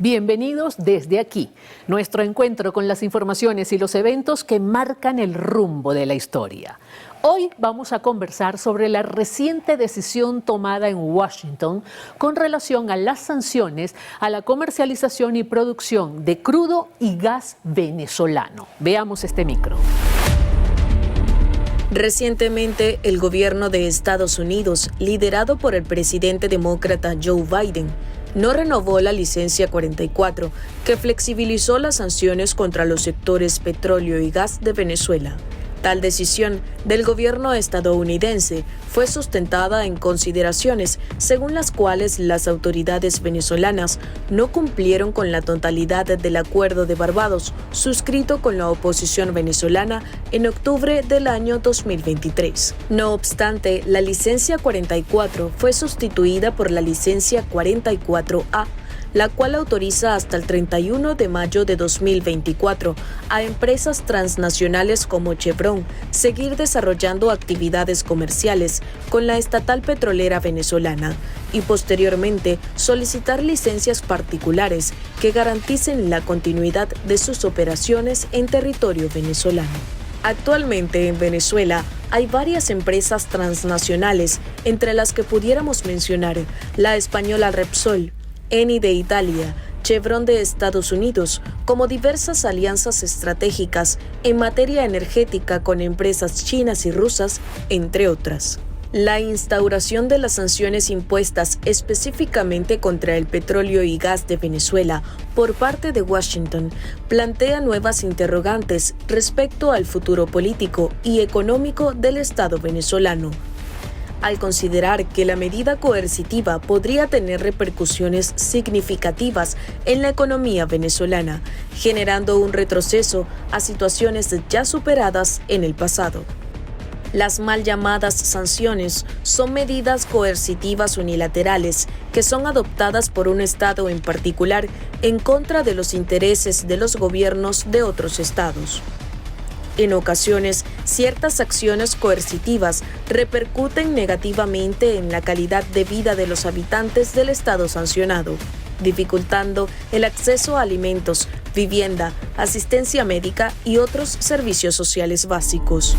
Bienvenidos desde aquí, nuestro encuentro con las informaciones y los eventos que marcan el rumbo de la historia. Hoy vamos a conversar sobre la reciente decisión tomada en Washington con relación a las sanciones a la comercialización y producción de crudo y gas venezolano. Veamos este micro. Recientemente, el gobierno de Estados Unidos, liderado por el presidente demócrata Joe Biden, no renovó la licencia 44, que flexibilizó las sanciones contra los sectores petróleo y gas de Venezuela. Tal decisión del gobierno estadounidense fue sustentada en consideraciones según las cuales las autoridades venezolanas no cumplieron con la totalidad del Acuerdo de Barbados suscrito con la oposición venezolana en octubre del año 2023. No obstante, la licencia 44 fue sustituida por la licencia 44A, la cual autoriza hasta el 31 de mayo de 2024 a empresas transnacionales como Chevron seguir desarrollando actividades comerciales con la estatal petrolera venezolana y posteriormente solicitar licencias particulares que garanticen la continuidad de sus operaciones en territorio venezolano. Actualmente en Venezuela hay varias empresas transnacionales, entre las que pudiéramos mencionar la española Repsol, Eni de Italia, Chevron de Estados Unidos, como diversas alianzas estratégicas en materia energética con empresas chinas y rusas, entre otras. La instauración de las sanciones impuestas específicamente contra el petróleo y gas de Venezuela por parte de Washington plantea nuevas interrogantes respecto al futuro político y económico del Estado venezolano, al considerar que la medida coercitiva podría tener repercusiones significativas en la economía venezolana, generando un retroceso a situaciones ya superadas en el pasado. Las mal llamadas sanciones son medidas coercitivas unilaterales que son adoptadas por un Estado en particular en contra de los intereses de los gobiernos de otros estados. En ocasiones, ciertas acciones coercitivas repercuten negativamente en la calidad de vida de los habitantes del estado sancionado, dificultando el acceso a alimentos, vivienda, asistencia médica y otros servicios sociales básicos.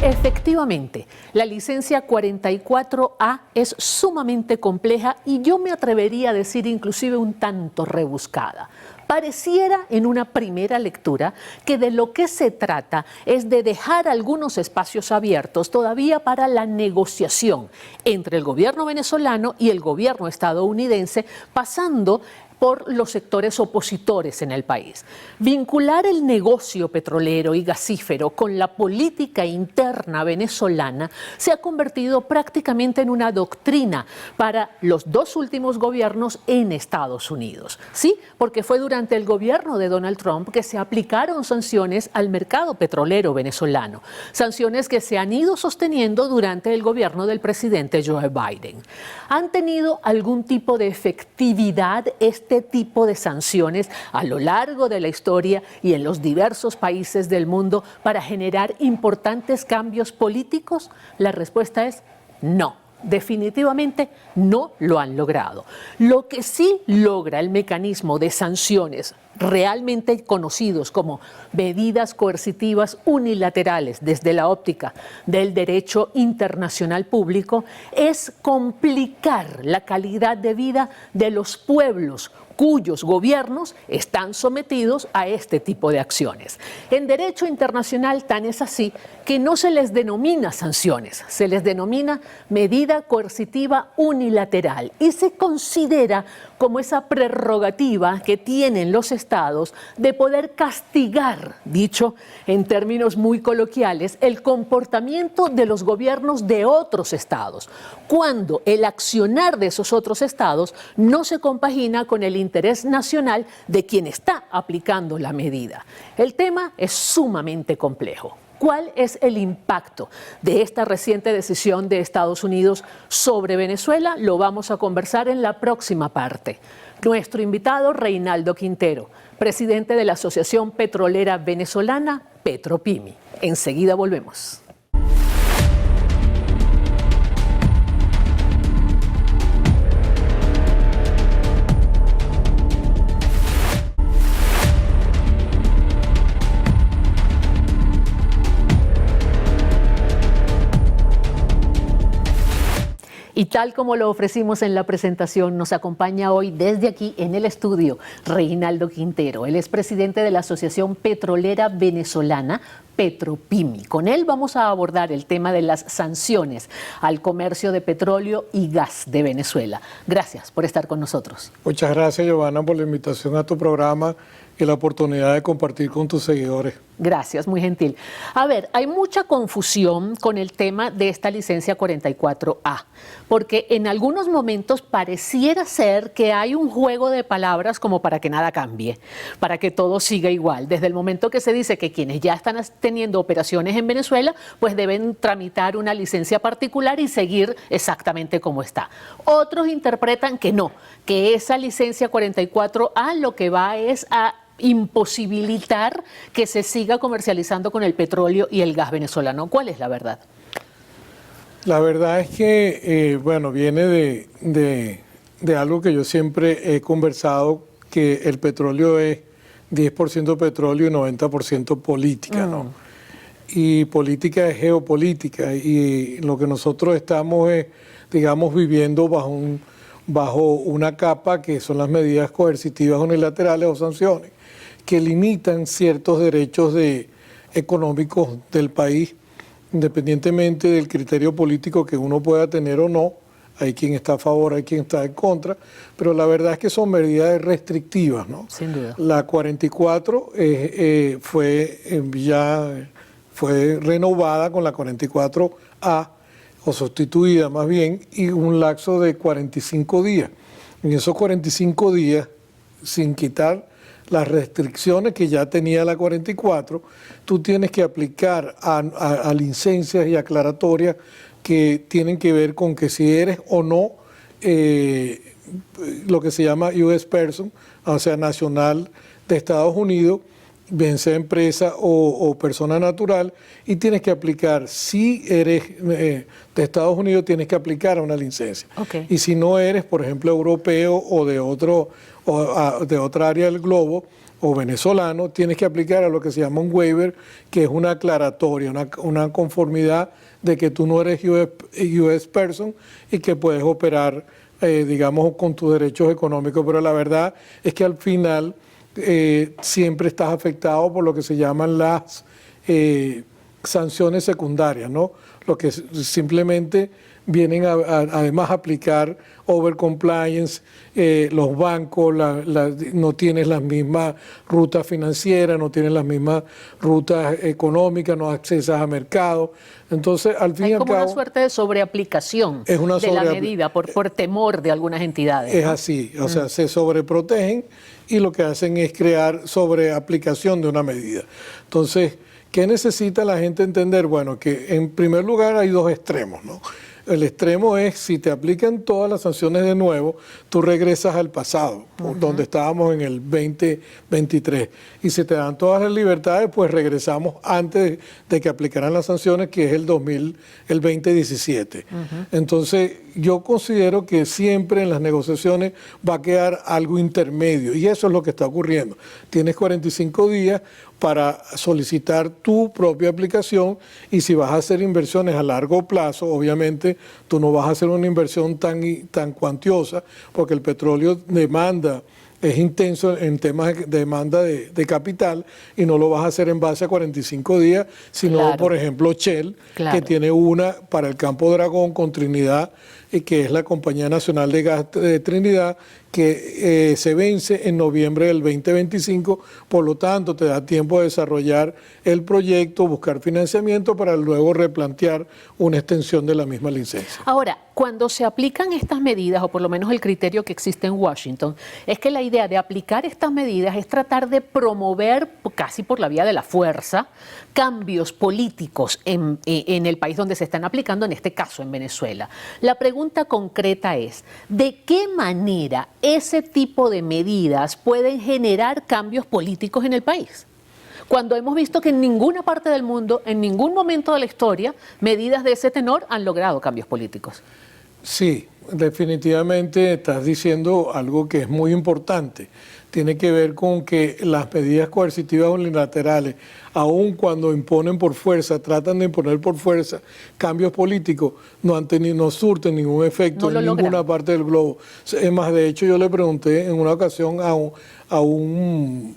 Efectivamente, la licencia 44A es sumamente compleja y yo me atrevería a decir inclusive un tanto rebuscada. Pareciera en una primera lectura que de lo que se trata es de dejar algunos espacios abiertos todavía para la negociación entre el gobierno venezolano y el gobierno estadounidense, pasando por los sectores opositores en el país. Vincular el negocio petrolero y gasífero con la política interna venezolana se ha convertido prácticamente en una doctrina para los dos últimos gobiernos en Estados Unidos. Sí, porque fue durante el gobierno de Donald Trump que se aplicaron sanciones al mercado petrolero venezolano, sanciones que se han ido sosteniendo durante el gobierno del presidente Joe Biden. ¿Han tenido algún tipo de efectividad este tipo de sanciones a lo largo de la historia y en los diversos países del mundo para generar importantes cambios políticos? La respuesta es no. Definitivamente no lo han logrado. Lo que sí logra el mecanismo de sanciones realmente conocidos como medidas coercitivas unilaterales desde la óptica del derecho internacional público es complicar la calidad de vida de los pueblos cuyos gobiernos están sometidos a este tipo de acciones. En derecho internacional tan es así que no se les denomina sanciones, se les denomina medida coercitiva unilateral y se considera como esa prerrogativa que tienen los estados de poder castigar, dicho en términos muy coloquiales, el comportamiento de los gobiernos de otros estados, cuando el accionar de esos otros estados no se compagina con el interés nacional de quien está aplicando la medida. El tema es sumamente complejo. ¿Cuál es el impacto de esta reciente decisión de Estados Unidos sobre Venezuela? Lo vamos a conversar en la próxima parte. Nuestro invitado, Reinaldo Quintero, presidente de la Asociación Petrolera Venezolana, Petropimi. Enseguida volvemos. Y tal como lo ofrecimos en la presentación, nos acompaña hoy desde aquí en el estudio Reinaldo Quintero. Él es presidente de la Asociación Petrolera Venezolana, Petropimi. Con él vamos a abordar el tema de las sanciones al comercio de petróleo y gas de Venezuela. Gracias por estar con nosotros. Muchas gracias, Giovanna, por la invitación a tu programa y la oportunidad de compartir con tus seguidores. Gracias, muy gentil. A ver, hay mucha confusión con el tema de esta licencia 44A, porque en algunos momentos pareciera ser que hay un juego de palabras como para que nada cambie, para que todo siga igual. Desde el momento que se dice que quienes ya están teniendo operaciones en Venezuela, pues deben tramitar una licencia particular y seguir exactamente como está. Otros interpretan que no, que esa licencia 44A lo que va es a imposibilitar que se siga comercializando con el petróleo y el gas venezolano. ¿Cuál es la verdad? La verdad es que, bueno, viene de algo que yo siempre he conversado, que el petróleo es 10% petróleo y 90% política, ¿no? Y política es geopolítica, y lo que nosotros estamos es, digamos, viviendo bajo una capa que son las medidas coercitivas unilaterales o sanciones, que limitan ciertos derechos económicos del país, independientemente del criterio político que uno pueda tener o no. Hay quien está a favor, hay quien está en contra, pero la verdad es que son medidas restrictivas, ¿no? Sin duda. La 44 fue renovada con la 44A, o sustituida más bien, y un lapso de 45 días. En esos 45 días, sin quitar las restricciones que ya tenía la 44, tú tienes que aplicar a licencias y aclaratorias que tienen que ver con que si eres o no lo que se llama US Person, o sea, nacional de Estados Unidos, bien sea empresa o persona natural, y tienes que aplicar, si eres de Estados Unidos, tienes que aplicar a una licencia. Okay. Y si no eres, por ejemplo, europeo o de otra área del globo o venezolano, tienes que aplicar a lo que se llama un waiver, que es una aclaratoria, una conformidad de que tú no eres US Person y que puedes operar, digamos, con tus derechos económicos. Pero la verdad es que al final siempre estás afectado por lo que se llaman las sanciones secundarias, ¿no? Lo que simplemente vienen además a aplicar overcompliance, los bancos no tienen las mismas rutas financieras, no tienen las mismas rutas económicas, no accesas a mercados. Entonces, al fin y al cabo, hay como una suerte de sobreaplicación de la medida por temor de algunas entidades. Es así, o sea, se sobreprotegen y lo que hacen es crear sobreaplicación de una medida. Entonces, ¿qué necesita la gente entender? Bueno, que en primer lugar hay dos extremos, ¿no? El extremo es, si te aplican todas las sanciones de nuevo, tú regresas al pasado, donde estábamos en el 2023. Y si te dan todas las libertades, pues regresamos antes de que aplicaran las sanciones, que es el 2017. Entonces, yo considero que siempre en las negociaciones va a quedar algo intermedio, y eso es lo que está ocurriendo. Tienes 45 días para solicitar tu propia aplicación, y si vas a hacer inversiones a largo plazo, obviamente tú no vas a hacer una inversión tan cuantiosa, porque el petróleo es intenso en temas de demanda de capital, y no lo vas a hacer en base a 45 días, sino, claro, por ejemplo, Shell, claro, que tiene una para el Campo Dragón con Trinidad, que es la Compañía Nacional de Gas de Trinidad, que se vence en noviembre del 2025, por lo tanto te da tiempo de desarrollar el proyecto, buscar financiamiento para luego replantear una extensión de la misma licencia. Ahora, cuando se aplican estas medidas, o por lo menos el criterio que existe en Washington, es que la idea de aplicar estas medidas es tratar de promover, casi por la vía de la fuerza, cambios políticos en el país donde se están aplicando, en este caso en Venezuela. La pregunta concreta es, ¿de qué manera ese tipo de medidas pueden generar cambios políticos en el país? Cuando hemos visto que en ninguna parte del mundo, en ningún momento de la historia, medidas de ese tenor han logrado cambios políticos. Sí, definitivamente estás diciendo algo que es muy importante. tiene que ver con que las medidas coercitivas unilaterales, aun cuando imponen por fuerza, tratan de imponer por fuerza cambios políticos, no surten ningún efecto en ninguna parte del globo. Es más, de hecho, yo le pregunté en una ocasión a un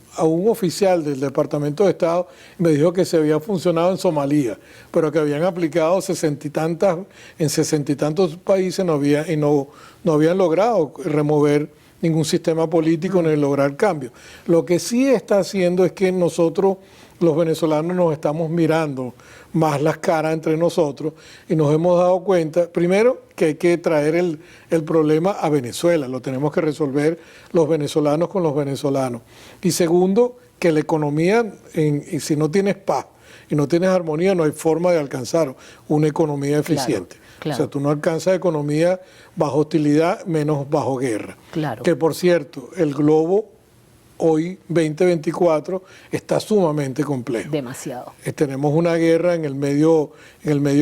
oficial del Departamento de Estado, me dijo que se había funcionado en Somalia, pero que habían aplicado en 60 y tantos países no habían logrado remover ningún sistema político ni lograr cambios. Lo que sí está haciendo es que nosotros, los venezolanos, nos estamos mirando más las caras entre nosotros y nos hemos dado cuenta, primero, que hay que traer el problema a Venezuela, lo tenemos que resolver los venezolanos con los venezolanos. Y segundo, que la economía, y si no tienes paz y no tienes armonía, no hay forma de alcanzar una economía eficiente. Claro. O sea, tú no alcanzas economía bajo hostilidad, menos bajo guerra. Claro. Que por cierto, el globo hoy, 2024, está sumamente complejo. Demasiado. Tenemos una guerra en el Medio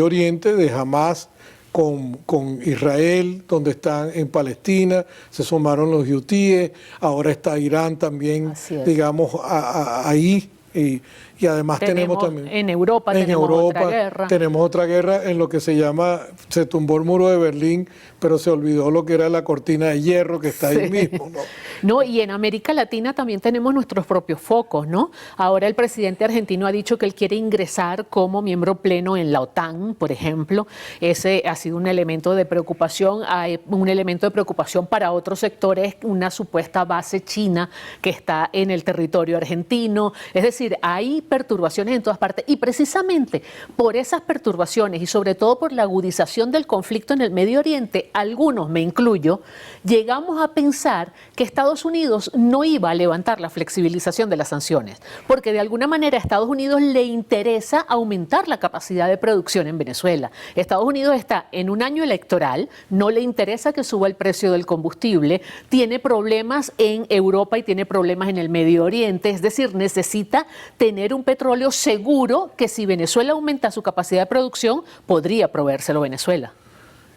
Oriente de Hamás con Israel, donde están en Palestina, se sumaron los hutíes, ahora está Irán también, digamos, ahí. Y además tenemos también en Europa otra guerra. Tenemos otra guerra en lo que se tumbó el muro de Berlín, pero se olvidó lo que era la cortina de hierro que está ahí mismo, ¿no? No, y en América Latina también tenemos nuestros propios focos, ¿no? Ahora el presidente argentino ha dicho que él quiere ingresar como miembro pleno en la OTAN, por ejemplo. Ese ha sido un elemento de preocupación. Hay un elemento de preocupación para otros sectores, una supuesta base china que está en el territorio argentino. Es decir, hay perturbaciones en todas partes y precisamente por esas perturbaciones y sobre todo por la agudización del conflicto en el Medio Oriente, algunos, me incluyo, llegamos a pensar que Estados Unidos no iba a levantar la flexibilización de las sanciones, porque de alguna manera a Estados Unidos le interesa aumentar la capacidad de producción en Venezuela. Estados Unidos está en un año electoral, no le interesa que suba el precio del combustible, tiene problemas en Europa y tiene problemas en el Medio Oriente, es decir, necesita tener un petróleo seguro que si Venezuela aumenta su capacidad de producción, podría proveérselo a Venezuela.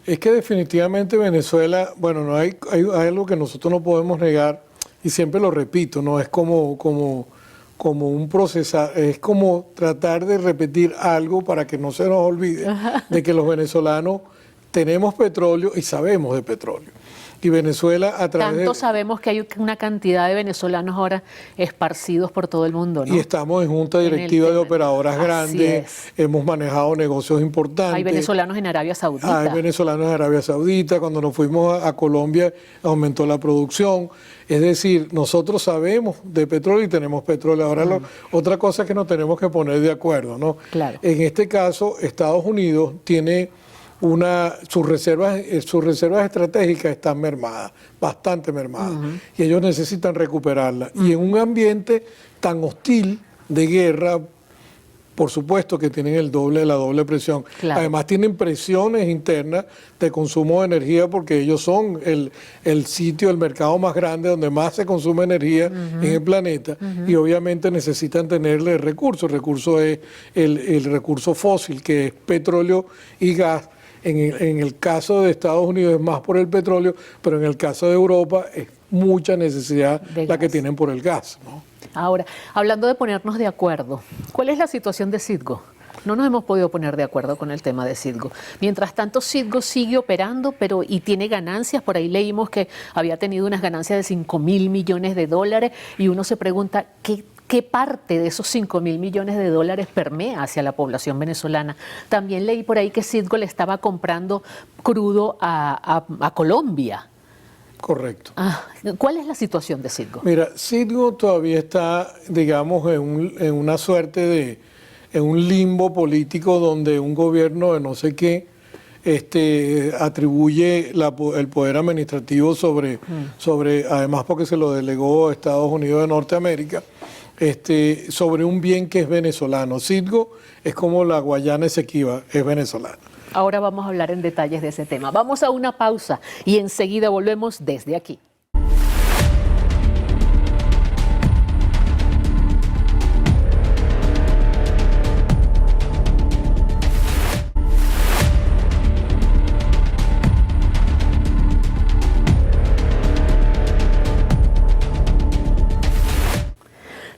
Es que definitivamente Venezuela, bueno, no hay algo que nosotros no podemos negar, y siempre lo repito, no es como un proceso, es como tratar de repetir algo para que no se nos olvide de que los venezolanos tenemos petróleo y sabemos de petróleo. Y Venezuela a través Tanto sabemos que hay una cantidad de venezolanos ahora esparcidos por todo el mundo, ¿no? Y estamos en junta directiva de operadoras grandes, hemos manejado negocios importantes. Hay venezolanos en Arabia Saudita. Hay venezolanos en Arabia Saudita, cuando nos fuimos a Colombia aumentó la producción. Es decir, nosotros sabemos de petróleo y tenemos petróleo. Ahora otra cosa es que nos tenemos que poner de acuerdo, ¿no? Claro. En este caso, Estados Unidos tiene sus reservas estratégicas están mermadas, bastante mermadas, y ellos necesitan recuperarlas. Y en un ambiente tan hostil de guerra, por supuesto que tienen la doble presión. Claro. Además tienen presiones internas de consumo de energía porque ellos son el sitio, el mercado más grande donde más se consume energía en el planeta, y obviamente necesitan tenerle recursos. El recurso es el recurso fósil, que es petróleo y gas. En el caso de Estados Unidos es más por el petróleo, pero en el caso de Europa es mucha necesidad la que tienen por el gas, ¿no? Ahora, hablando de ponernos de acuerdo, ¿cuál es la situación de Citgo? No nos hemos podido poner de acuerdo con el tema de Citgo. Mientras tanto, Citgo sigue operando y tiene ganancias. Por ahí leímos que había tenido unas ganancias de $5.000 millones y uno se pregunta ¿qué parte de esos $5.000 millones permea hacia la población venezolana? También leí por ahí que Citgo le estaba comprando crudo a Colombia. Correcto. ¿Cuál es la situación de Citgo? Mira, Citgo todavía está, digamos, en una suerte en un limbo político donde un gobierno de no sé qué atribuye el poder administrativo sobre, además porque se lo delegó a Estados Unidos de Norteamérica, sobre un bien que es venezolano. Citgo es como la Guayana Esequiba, es venezolana. Ahora vamos a hablar en detalles de ese tema. Vamos a una pausa y enseguida volvemos desde aquí.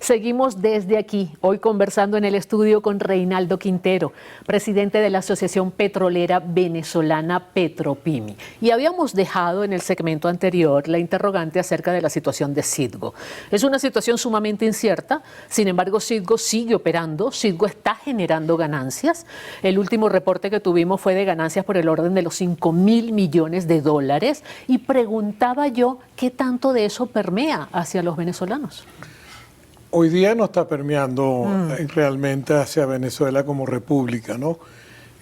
Seguimos desde aquí, hoy conversando en el estudio con Reinaldo Quintero, presidente de la Asociación Petrolera Venezolana Petropimi. Y habíamos dejado en el segmento anterior la interrogante acerca de la situación de Citgo. Es una situación sumamente incierta, sin embargo Citgo sigue operando, Citgo está generando ganancias. El último reporte que tuvimos fue de ganancias por el orden de los 5.000 millones de dólares y preguntaba yo qué tanto de eso permea hacia los venezolanos. Hoy día no está permeando realmente hacia Venezuela como república, ¿no?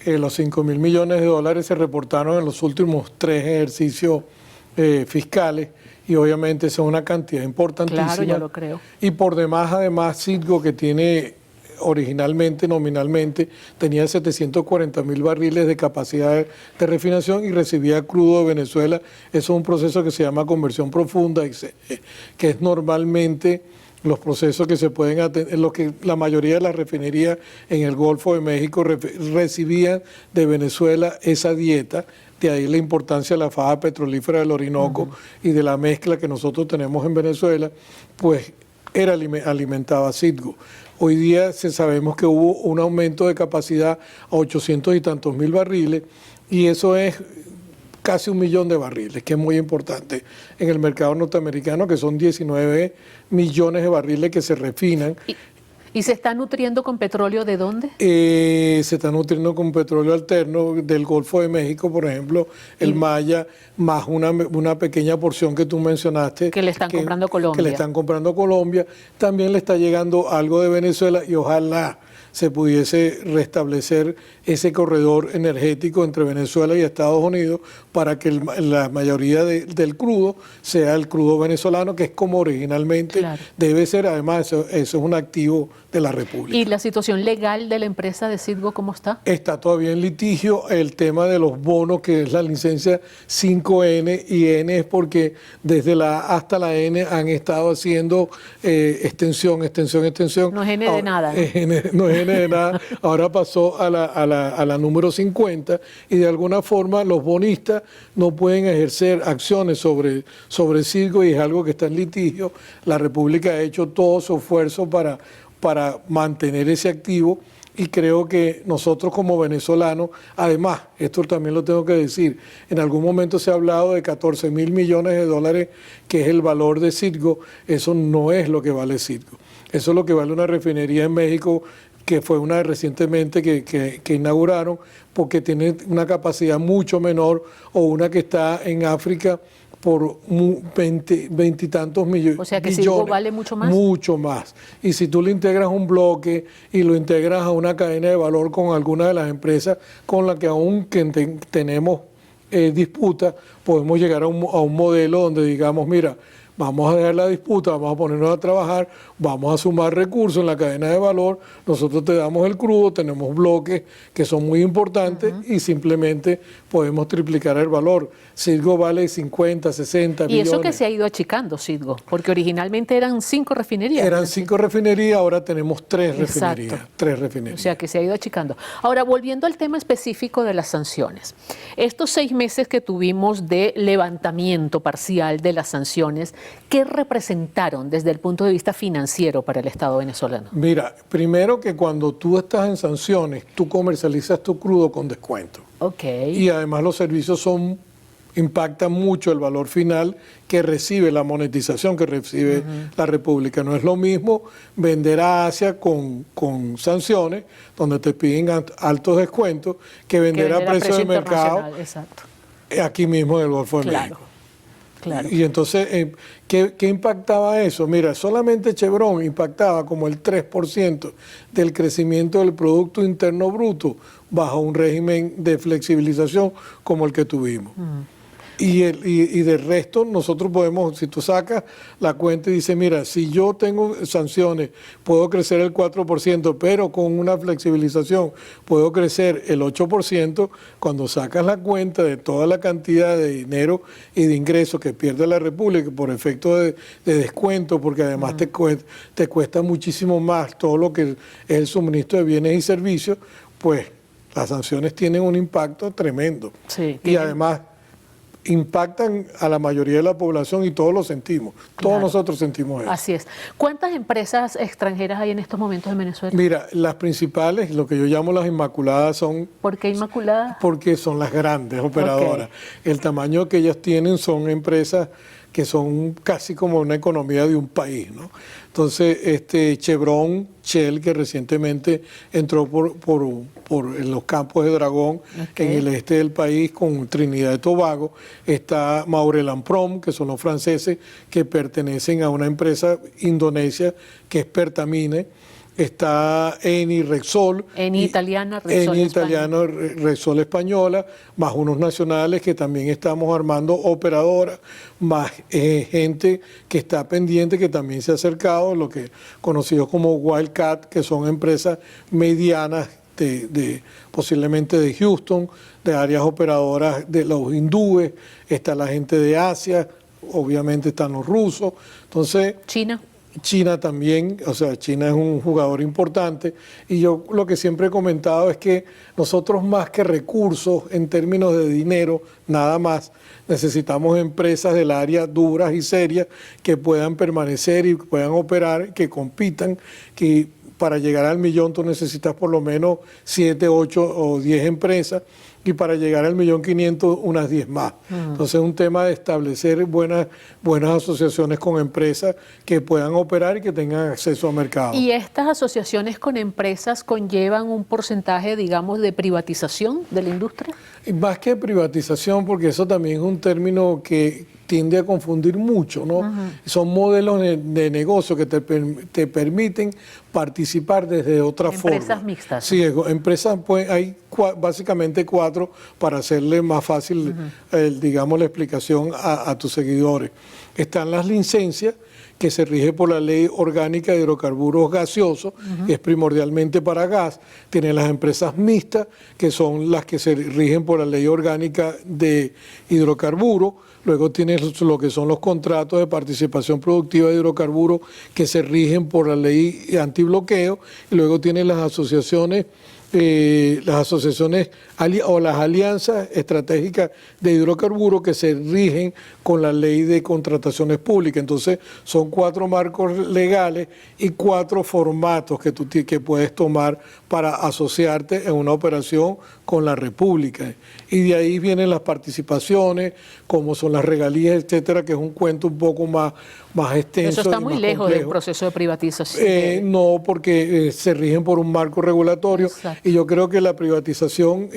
Los 5.000 millones de dólares se reportaron en los últimos 3 ejercicios fiscales y obviamente esa es una cantidad importantísima. Claro, yo lo creo. Y por demás, además, Citgo, que tiene originalmente, nominalmente, tenía 740.000 barriles de capacidad de refinación y recibía crudo de Venezuela. Eso es un proceso que se llama conversión profunda, que es normalmente los procesos que se pueden atender, en los que la mayoría de las refinerías en el Golfo de México recibían de Venezuela esa dieta. De ahí la importancia de la faja petrolífera del Orinoco y de la mezcla que nosotros tenemos en Venezuela, pues alimentaba Citgo. Hoy día sabemos que hubo un aumento de capacidad a 800 y tantos mil barriles y eso es casi 1 millón de barriles, que es muy importante en el mercado norteamericano, que son 19 millones de barriles que se refinan. ¿Y se está nutriendo con petróleo de dónde? Se está nutriendo con petróleo alterno del Golfo de México, por ejemplo, el Maya, más una pequeña porción que tú mencionaste. Que le están comprando a Colombia. Que le están comprando a Colombia. También le está llegando algo de Venezuela y ojalá se pudiese restablecer ese corredor energético entre Venezuela y Estados Unidos para que la mayoría del crudo sea el crudo venezolano, que es como originalmente debe ser. Además, eso es un activo de la República. ¿Y la situación legal de la empresa de Citgo cómo está? Está todavía en litigio el tema de los bonos, que es la licencia 5N, y N es porque desde la A hasta la N han estado haciendo extensión. No es N de nada, ¿no? No es N de nada. Ahora pasó a la número 50 y de alguna forma los bonistas no pueden ejercer acciones sobre Citgo y es algo que está en litigio. La República ha hecho todo su esfuerzo para mantener ese activo y creo que nosotros como venezolanos, además, esto también lo tengo que decir, en algún momento se ha hablado de 14.000 millones de dólares, que es el valor de Citgo. Eso no es lo que vale Citgo. Eso es lo que vale una refinería en México, que fue una recientemente que inauguraron, porque tiene una capacidad mucho menor, o una que está en África por 20 y tantos millones. O sea que Citgo vale mucho más. Mucho más. Y si tú le integras un bloque y lo integras a una cadena de valor con alguna de las empresas con las que aún tenemos disputa, podemos llegar a un modelo donde digamos, mira, vamos a dejar la disputa, vamos a ponernos a trabajar, vamos a sumar recursos en la cadena de valor, nosotros te damos el crudo, tenemos bloques que son muy importantes y simplemente podemos triplicar el valor. Citgo vale 50, 60 millones. Y eso que se ha ido achicando, Citgo, porque originalmente eran 5 refinerías. Eran 5 refinerías, ahora tenemos 3 refinerías. Exacto. 3 refinerías. O sea que se ha ido achicando. Ahora, volviendo al tema específico de las sanciones. Estos 6 meses que tuvimos de levantamiento parcial de las sanciones, ¿qué representaron desde el punto de vista financiero para el Estado venezolano? Mira, primero que cuando tú estás en sanciones, tú comercializas tu crudo con descuento. Ok. Y además los servicios impactan mucho el valor final que recibe, la monetización que recibe la República. No es lo mismo vender a Asia con sanciones, donde te piden altos descuentos, que vender a precio de mercado aquí mismo en el Golfo de México. Claro. Y entonces, ¿qué impactaba eso? Mira, solamente Chevron impactaba como el 3% del crecimiento del Producto Interno Bruto bajo un régimen de flexibilización como el que tuvimos. Y del resto nosotros podemos, si tú sacas la cuenta y dices, mira, si yo tengo sanciones, puedo crecer el 4%, pero con una flexibilización puedo crecer el 8%, cuando sacas la cuenta de toda la cantidad de dinero y de ingresos que pierde la República por efecto de descuento, porque además te cuesta muchísimo más todo lo que es el suministro de bienes y servicios, pues las sanciones tienen un impacto tremendo. Sí, y además impactan a la mayoría de la población y todos lo sentimos. Todos Claro. nosotros sentimos eso. Así es. ¿Cuántas empresas extranjeras hay en estos momentos en Venezuela? Mira, las principales, lo que yo llamo las inmaculadas, son ¿Por qué Inmaculada? porque son las grandes operadoras. El tamaño que ellas tienen son empresas que son casi como una economía de un país, ¿no? Entonces, Chevron, Shell, que recientemente entró por en los campos de Dragón, en el este del país, con Trinidad y Tobago. Está Maurel&Prom, que son los franceses, que pertenecen a una empresa indonesia que es Pertamine. Está Eni, Repsol. Eni italiana, Repsol Eni española. italiano, Repsol española, más unos nacionales que también estamos armando operadoras, más gente que está pendiente, que también se ha acercado, lo que conocidos como Wildcat, que son empresas medianas posiblemente de Houston, de áreas operadoras de los hindúes, está la gente de Asia, obviamente están los rusos. Entonces, China también, o sea, China es un jugador importante, y yo lo que siempre he comentado es que nosotros, más que recursos en términos de dinero, nada más, necesitamos empresas del área duras y serias que puedan permanecer y puedan operar, que compitan, que para llegar al millón tú necesitas por lo menos 7, 8 o 10 empresas, y para llegar al 1.500.000 unas 10 más. Entonces es un tema de establecer buenas asociaciones con empresas que puedan operar y que tengan acceso al mercado. ¿Y estas asociaciones con empresas conllevan un porcentaje, digamos, de privatización de la industria? Y más que privatización, porque eso también es un término que tiende a confundir mucho, ¿no? Son modelos de negocio que te permiten participar desde otra forma. Empresas mixtas. Sí, empresas, pues hay básicamente 4 para hacerle más fácil, digamos, la explicación a tus seguidores. Están las licencias, que se rige por la Ley Orgánica de Hidrocarburos Gaseosos, que es primordialmente para gas. Tiene las empresas mixtas, que son las que se rigen por la Ley Orgánica de Hidrocarburos. Luego tienes lo que son los contratos de participación productiva de hidrocarburos, que se rigen por la Ley Antibloqueo. Y luego tienes las asociaciones o las alianzas estratégicas de hidrocarburos, que se rigen con la ley de contrataciones públicas. Entonces son 4 marcos legales y 4 formatos que puedes tomar para asociarte en una operación con la República. Y de ahí vienen las participaciones, como son las regalías, etcétera, que es un cuento un poco más extenso. Eso está y muy más lejos complejo. del proceso de privatización. No, porque se rigen por un marco regulatorio. Exacto. Y yo creo que la privatización,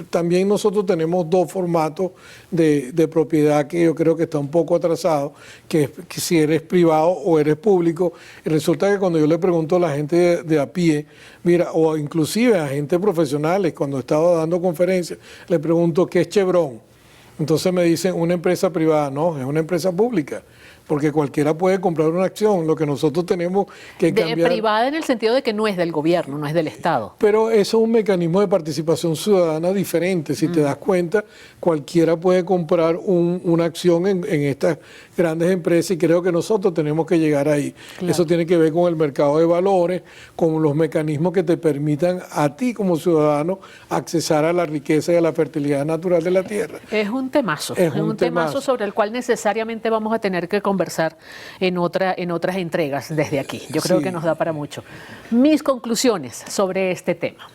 también nosotros tenemos 2 formatos de propiedad que yo creo que está un poco atrasado, que si eres privado o eres público. Y resulta que cuando yo le pregunto a la gente de a pie, mira, o inclusive a gente profesionales, cuando estaba dando conferencias, le pregunto ¿qué es Chevron? Entonces me dicen una empresa privada. No, es una empresa pública, porque cualquiera puede comprar una acción. Lo que nosotros tenemos que cambiar... Privada en el sentido de que no es del gobierno, no es del Estado. Pero eso es un mecanismo de participación ciudadana diferente. Si te das cuenta, cualquiera puede comprar una acción en estas grandes empresas, y creo que nosotros tenemos que llegar ahí. Claro. Eso tiene que ver con el mercado de valores, con los mecanismos que te permitan a ti como ciudadano accesar a la riqueza y a la fertilidad natural de la tierra. Es un temazo, es un temazo sobre el cual necesariamente vamos a tener que conversar en otras entregas desde aquí. Yo creo que nos da para mucho. Mis conclusiones sobre este tema.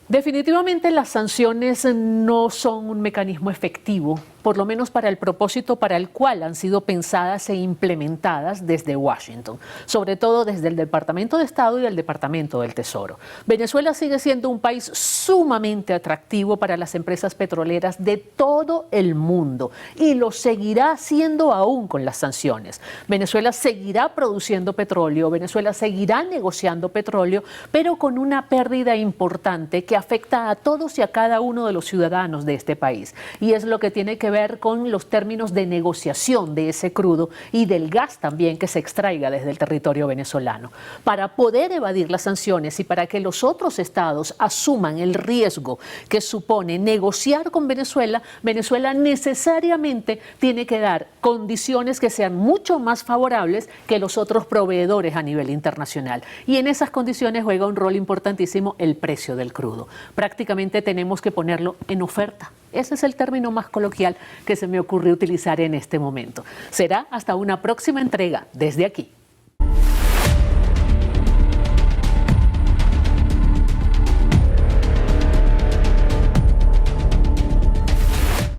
Definitivamente las sanciones no son un mecanismo efectivo, por lo menos para el propósito para el cual han sido pensadas e implementadas desde Washington, sobre todo desde el Departamento de Estado y el Departamento del Tesoro. Venezuela sigue siendo un país sumamente atractivo para las empresas petroleras de todo el mundo, y lo seguirá siendo aún con las sanciones. Venezuela seguirá produciendo petróleo, Venezuela seguirá negociando petróleo, pero con una pérdida importante que afecta a todos y a cada uno de los ciudadanos de este país, y es lo que tiene que ver con los términos de negociación de ese crudo y del gas también que se extraiga desde el territorio venezolano. Para poder evadir las sanciones y para que los otros estados asuman el riesgo que supone negociar con Venezuela, Venezuela necesariamente tiene que dar condiciones que sean mucho más favorables que los otros proveedores a nivel internacional. Y en esas condiciones juega un rol importantísimo el precio del crudo. Prácticamente tenemos que ponerlo en oferta. Ese es el término más coloquial que se me ocurre utilizar en este momento. Será hasta una próxima entrega desde aquí.